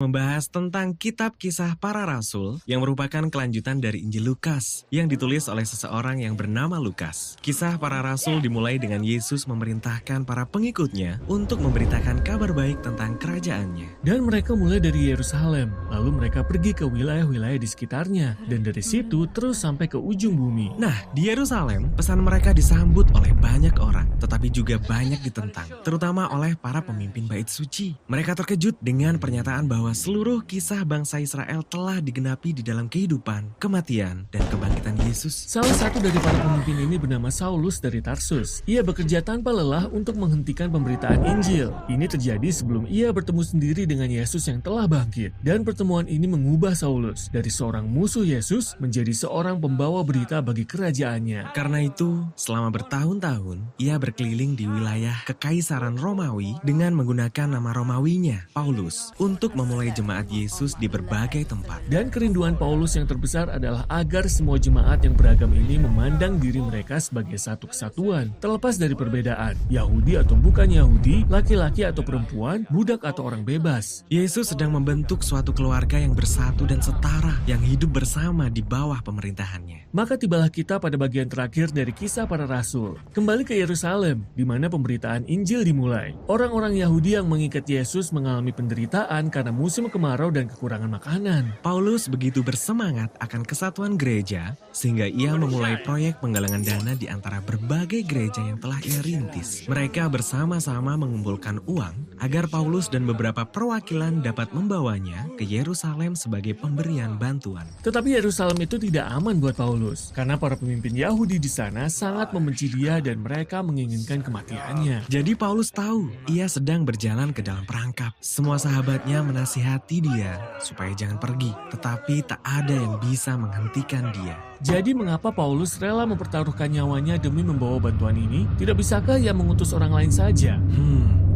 membahas tentang kitab Kisah Para Rasul yang merupakan kelanjutan dari Injil Lukas yang ditulis oleh seseorang yang bernama Lukas. Kisah Para Rasul dimulai dengan Yesus memerintahkan para pengikutnya untuk memberitakan kabar baik tentang kerajaannya. Dan mereka mulai dari Yerusalem, lalu mereka pergi ke wilayah-wilayah di sekitarnya, dan dari situ terus sampai ke ujung bumi. Nah, di Yerusalem, pesan mereka disambut oleh banyak orang, tetapi juga banyak ditentang, terutama oleh para pemimpin bait suci. Mereka terkejut dengan pernyataan bahwa seluruh kisah bangsa Israel telah digenapi di dalam kehidupan, kematian, dan kebangkitan Yesus. Salah satu dari para pemimpin ini bernama Saulus dari Tarsus. Ia bekerja tanpa lelah untuk menghentikan pemberitaan Injil. Ini terjadi sebelum ia bertemu sendiri dengan Yesus yang telah bangkit. Dan pertemuan ini mengubah Saulus dari seorang musuh Yesus menjadi seorang pembawa berita bagi kerajaannya. Karena itu, selama bertahun-tahun, ia berkeliling di wilayah Kekaisaran Romawi dengan menggunakan nama Romawinya, Paulus, untuk memulai jemaat Yesus di berbagai tempat. Dan kerinduan Paulus yang terbesar adalah agar semua jemaat yang beragam ini memandang diri mereka sebagai satu kesatuan, terlepas dari perbedaan, Yahudi atau bukan Yahudi, laki-laki atau perempuan, budak atau orang bebas. Yesus sedang membentuk suatu keluarga yang bersatu dan setara, yang hidup bersama di bawah pemerintahannya. Maka tibalah kita pada bagian terakhir dari Kisah Para Rasul. Kembali ke Yerusalem, di mana pemberitaan Injil dimulai. Orang-orang Yahudi yang mengikat Yesus mengalami penderitaan karena musim kemarau dan kekurangan makanan. Paulus begitu bersemangat akan kesatuan gereja, sehingga ia memulai proyek penggalangan dana di antara berbagai gereja yang telah ia rintis. Mereka bersama-sama mengumpulkan uang agar Paulus dan beberapa perwakilan dapat membawanya ke Yerusalem sebagai pemberian bantuan. Tetapi Yerusalem itu tidak aman buat Paulus, karena para pemimpin Yahudi di sana sangat membenci dia dan mereka menginginkan kematiannya. Jadi Paulus tahu ia sedang berjalan ke dalam perangkap. Semua sahabatnya menasihati dia supaya jangan pergi, tetapi tak ada yang bisa menghentikan dia. Jadi mengapa Paulus rela mempertaruhkan nyawanya demi membawa bantuan ini? Tidak bisakah ia mengutus orang lain saja?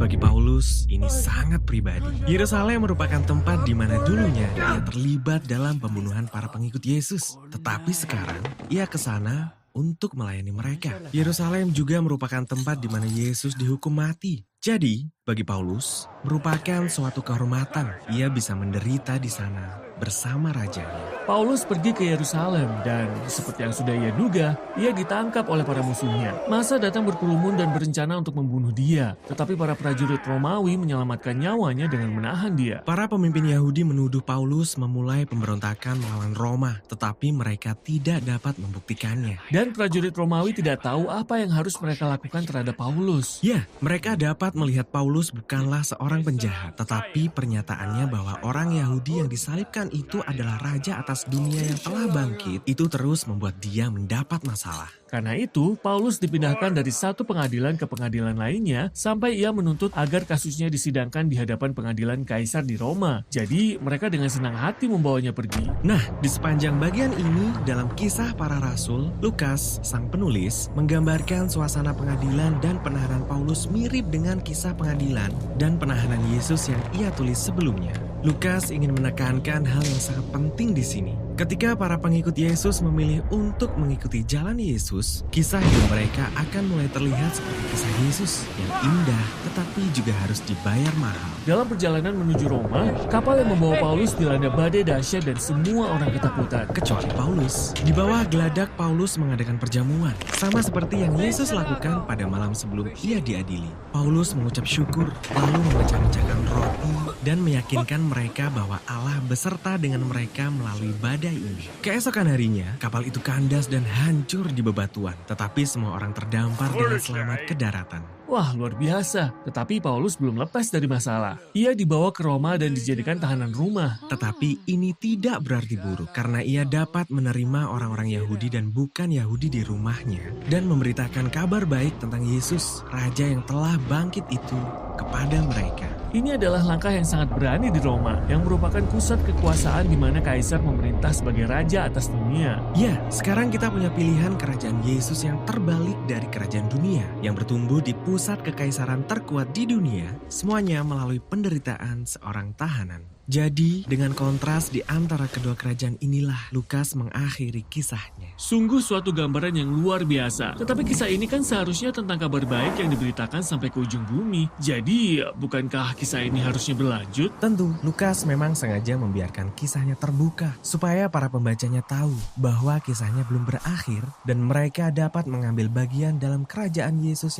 Bagi Paulus, ini sangat pribadi. Yerusalem merupakan tempat di mana dulunya ia terlibat dalam pembunuhan para pengikut Yesus. Tetapi sekarang, ia ke sana untuk melayani mereka. Yerusalem juga merupakan tempat di mana Yesus dihukum mati. Jadi, bagi Paulus, merupakan suatu kehormatan. Ia bisa menderita di sana bersama rajanya. Paulus pergi ke Yerusalem dan seperti yang sudah ia duga, ia ditangkap oleh para musuhnya. Massa datang berkerumun dan berencana untuk membunuh dia, tetapi para prajurit Romawi menyelamatkan nyawanya dengan menahan dia. Para pemimpin Yahudi menuduh Paulus memulai pemberontakan melawan Roma, tetapi mereka tidak dapat membuktikannya. Dan prajurit Romawi tidak tahu apa yang harus mereka lakukan terhadap Paulus. Ya, mereka dapat melihat Paulus bukanlah seorang penjahat, tetapi pernyataannya bahwa orang Yahudi yang disalibkan itu adalah raja atas dunia yang telah bangkit, itu terus membuat dia mendapat masalah. Karena itu, Paulus dipindahkan dari satu pengadilan ke pengadilan lainnya sampai ia menuntut agar kasusnya disidangkan di hadapan pengadilan Kaisar di Roma. Jadi, mereka dengan senang hati membawanya pergi. Nah, di sepanjang bagian ini, dalam Kisah Para Rasul, Lukas, sang penulis, menggambarkan suasana pengadilan dan penahanan Paulus mirip dengan kisah pengadilan dan penahanan Yesus yang ia tulis sebelumnya. Lukas ingin menekankan hal yang sangat penting di sini. Ketika para pengikut Yesus memilih untuk mengikuti jalan Yesus, kisah hidup mereka akan mulai terlihat seperti kisah Yesus yang indah, tetapi juga harus dibayar mahal. Dalam perjalanan menuju Roma, kapal yang membawa Paulus dilanda badai dahsyat dan semua orang ketakutan. Kecuali Paulus. Di bawah geladak Paulus mengadakan perjamuan, sama seperti yang Yesus lakukan pada malam sebelum ia diadili. Paulus mengucap syukur, lalu memecah-mecahkan roti dan meyakinkan mereka bahwa Allah beserta dengan mereka melalui badai ini. Keesokan harinya, kapal itu kandas dan hancur di bebatuan, tetapi semua orang terdampar dengan selamat ke daratan. Wah, luar biasa. Tetapi Paulus belum lepas dari masalah. Ia dibawa ke Roma dan dijadikan tahanan rumah. Tetapi ini tidak berarti buruk, karena ia dapat menerima orang-orang Yahudi dan bukan Yahudi di rumahnya, dan memberitakan kabar baik tentang Yesus, Raja yang telah bangkit itu, kepada mereka. Ini adalah langkah yang sangat berani di Roma, yang merupakan pusat kekuasaan di mana Kaisar memerintah sebagai raja atas dunia. Ya, sekarang kita punya pilihan kerajaan Yesus yang terbalik dari kerajaan dunia, yang bertumbuh di pusat kekaisaran terkuat di dunia, semuanya melalui penderitaan seorang tahanan. Jadi, dengan kontras di antara kedua kerajaan inilah Lukas mengakhiri kisahnya. Sungguh suatu gambaran yang luar biasa. Tetapi kisah ini kan seharusnya tentang kabar baik yang diberitakan sampai ke ujung bumi. Jadi, bukankah kisah ini harusnya berlanjut? Tentu, Lukas memang sengaja membiarkan kisahnya terbuka supaya para pembacanya tahu bahwa kisahnya belum berakhir dan mereka dapat mengambil bagian dalam kerajaan Yesus